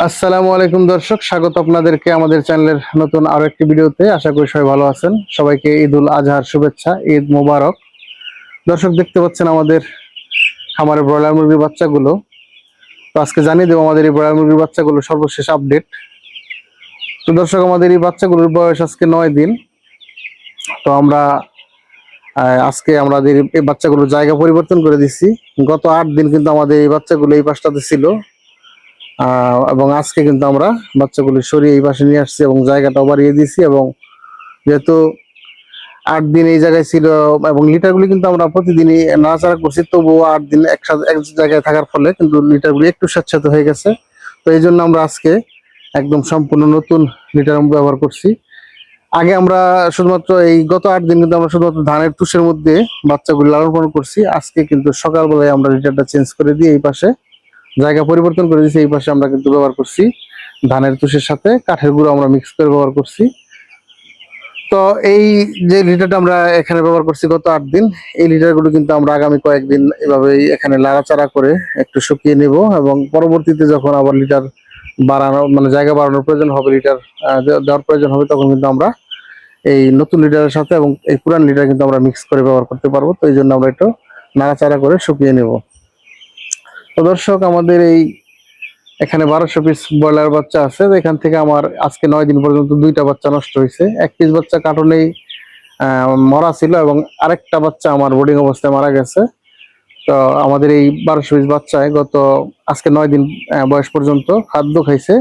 আসসালামু আলাইকুম দর্শক, স্বাগত আপনাদেরকে আমাদের চ্যানেলের নতুন আরো একটি ভিডিওতে। আশা করি সবাই ভালো আছেন। সবাইকে ঈদ উল আজহার শুভেচ্ছা, ঈদ মোবারক। দর্শক, দেখতে পাচ্ছেন আমাদের খামারে ব্রয়লার মুরগির বাচ্চাগুলো। তো আজকে জানিয়ে দেবো আমাদের এই ব্রয়লার মুরগির বাচ্চাগুলো সর্বশেষ আপডেট। তো দর্শক, আমাদের এই বাচ্চাগুলোর বয়স আজকে 9 দিন। তো আমরা আজকে আমাদের এই বাচ্চাগুলোর জায়গা পরিবর্তন করে দিচ্ছি। গত 8 দিন কিন্তু আমাদের এই বাচ্চাগুলো এই পাশটাতে ছিল, এবং আজকে কিন্তু আমরা বাচ্চাগুলো সরিয়ে এই পাশে নিয়ে আসছি এবং জায়গাটাও বাড়িয়ে দিয়েছি। এবং যেহেতু 8 দিন এই জায়গায় ছিল এবং লিটারগুলি কিন্তু আমরা প্রতিদিনই নাড়াচাড়া করছি, তবুও 8 দিন একসাথে এক জায়গায় থাকার ফলে কিন্তু লিটারগুলি একটু স্যাঁতস্যাঁতে হয়ে গেছে। তো এই জন্য আমরা আজকে একদম সম্পূর্ণ নতুন লিটার ব্যবহার করছি। আগে আমরা শুধুমাত্র এই গত 8 দিন কিন্তু আমরা শুধুমাত্র ধানের তুষের মধ্যে বাচ্চাগুলি লালন পালন করছি। আজকে কিন্তু সকালবেলায় আমরা লিটারটা চেঞ্জ করে দিয়ে এই পাশে জায়গা পরিবর্তন করে দিয়েছি। এই পাশে আমরা কিন্তু ব্যবহার করছি ধানের তুষের সাথে কাঠের গুঁড়ো আমরা মিক্স করে ব্যবহার করছি। তো এই যে লিটারটা আমরা এখানে ব্যবহার করছি গত 8 দিন, এই লিটারগুলো কিন্তু আমরা আগামী কয়েকদিন এভাবেই এখানে লাড়াচাড়া করে একটু শুকিয়ে নেব, এবং পরবর্তীতে যখন আবার লিটার বাড়ানো মানে জায়গা বাড়ানোর প্রয়োজন হবে, লিটার দেওয়ার প্রয়োজন হবে, তখন কিন্তু আমরা এই নতুন লিটারের সাথে এবং এই পুরান লিটার কিন্তু আমরা মিক্স করে ব্যবহার করতে পারবো। তো এই জন্য আমরা একটু নাড়াচাড়া করে শুকিয়ে নেব। তো দর্শক, আমাদের এই এখানে 1200 পিস ব্রয়লার বাচ্চা আছে। এখান থেকে আমার আজকে 9 দিন পর্যন্ত 2টা বাচ্চা নষ্ট হয়েছে। এক পিস বাচ্চা কার্টনেই মরা ছিল এবং আরেকটা বাচ্চা আমার বোর্ডিং অবস্থায় মারা গেছে। তো আমাদের এই 1200 পিস বাচ্চায় গত আজকে 9 দিন বয়স পর্যন্ত খাদ্য খাইছে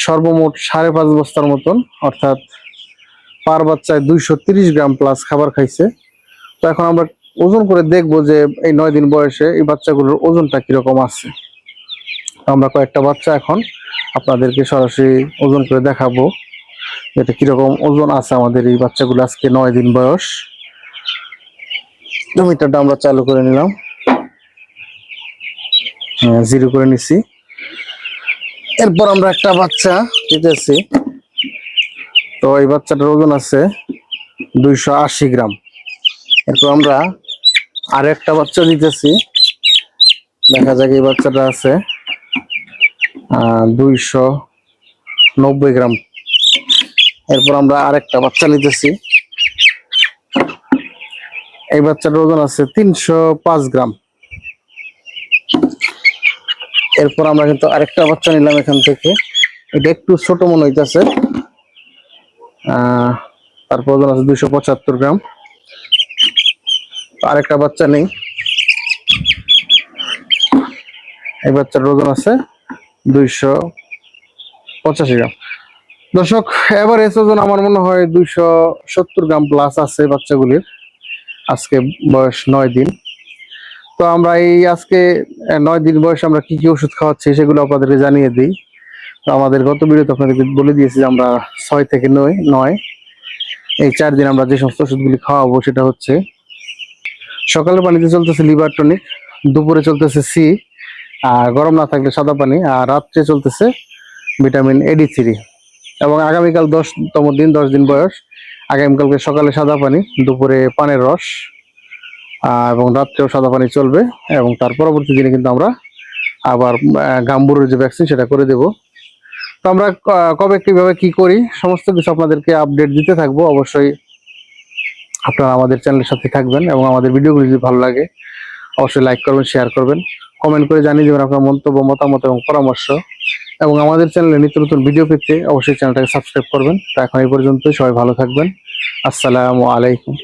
সর্বমোট 5.5 বস্তার মতন, অর্থাৎ পার বাচ্চায় 230 গ্রাম প্লাস খাবার খাইছে। তো এখন আমরা ওজন করে দেখবো যে এই 9 দিন বয়সে এই বাচ্চাগুলোর ওজনটা কিরকম আছে। আমরা কয়েকটা বাচ্চা এখন আপনাদেরকে সরাসরি ওজন করে দেখাবো এটা কিরকম ওজন আছে আমাদের এই বাচ্চাগুলো। আজকে 9 দিন বয়স। মিটারটা আমরা চালু করে নিলাম, জিরো করে নিছি। এরপর আমরা একটা বাচ্চা দিতেছি। তো এই বাচ্চাটার ওজন আছে 280 গ্রাম। এরপর আমরা আর একটা বাচ্চা দিতেছি, দেখা যাক এই বাচ্চাটা আছে 290 গ্রাম। এরপর আমরা আরেকটা বাচ্চা নিতেছি, এই বাচ্চাটার ওজন আছে 305 গ্রাম। এরপর আমরা কিন্তু আরেকটা বাচ্চা নিলাম এখান থেকে, এটা একটু ছোট মনে হইতেছে, তারপর ওজন আছে 275 গ্রাম। আরেকটা বাচ্চা নেই, এই বাচ্চার ওজন আছে 285 গ্রাম। দর্শক, এভারেজ ওজন আমার মনে হয় 270 গ্রাম প্লাস আছে বাচ্চাগুলির। আজকে বয়স 9 দিন। তো আমরা এই আজকে 9 দিন বয়সে আমরা কি কি ওষুধ খাওয়াচ্ছি সেগুলো আপনাদেরকে জানিয়ে দিই। তো আমাদের গত ভিডিওতে আপনাদেরকে বলে দিয়েছি যে আমরা 6 থেকে 9 এই 4 দিন আমরা যে সমস্ত ওষুধগুলি খাওয়াবো সেটা হচ্ছে সকালের পানিতে চলতেছে লিভার টনিক, দুপুরে চলতেছে সি, আর গরম না থাকলে সাদা পানি, আর রাত্রে চলতেছে ভিটামিন AD3। এবং আগামীকাল 10তম দিন, 10 দিন বয়স, আগামীকালকে সকালে সাদা পানি, দুপুরে পানের রস, এবং রাত্রেও সাদা পানি চলবে। এবং তার পরবর্তী দিনে কিন্তু আমরা আবার গাম্বুরের যে ভ্যাকসিন সেটা করে দেব। তো আমরা কবে কিভাবে কি করি সমস্ত কিছু আপনাদেরকে আপডেট দিতে থাকবো। অবশ্যই আপনারা আমাদের চ্যানেলের সাথে থাকবেন এবং আমাদের ভিডিওগুলি যদি ভালো লাগে অবশ্যই লাইক করবেন, শেয়ার করবেন, কমেন্ট করে জানিয়ে দেবেন আপনার মন্তব্য, মতামত এবং পরামর্শ। এবং আমাদের চ্যানেলে নিত্য নতুন ভিডিও পেতে অবশ্যই চ্যানেলটাকে সাবস্ক্রাইব করবেন। তো এখন এই পর্যন্ত, সবাই ভালো থাকবেন। আসসালামু আলাইকুম।